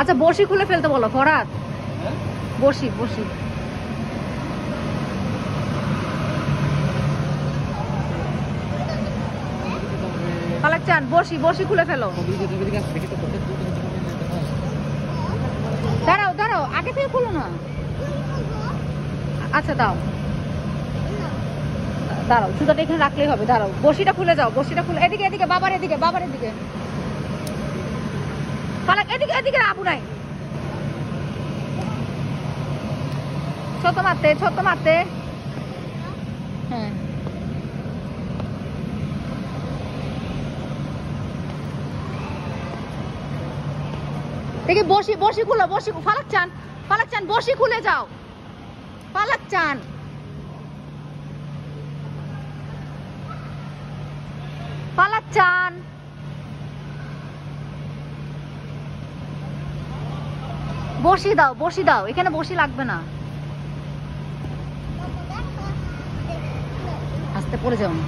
আচ্ছা বসি খুলে ফেলতে বলো ফরাদ, বসি বসি। ফালাক চান বসি বসি খুলে ফেলো। দাঁড়াও দাঁড়াও, আগে থেকে খুলো না। আচ্ছা দাও, দাঁড়াও সুতাটা এখানে রাখলেই হবে। দাঁড়াও, বসিটা খুলে যাও, বসিটা খুলে। এদিকে এদিকে, বাবার এদিকে, বাবার এদিকে। ফালাক এদিকে এদিকে, আবু নাই। ছোট মারতে, ছোট মারতে। হ্যাঁ দেখি বসি, বসি খুলো, বসি। ফালাক চান, ফালাক চান বসি খুলে যাও। ফালাক চান, ফালাক চান। বসি দাও, বসি দাও, এখানে বসি লাগবে না। আস্তে পড়ে যাও না।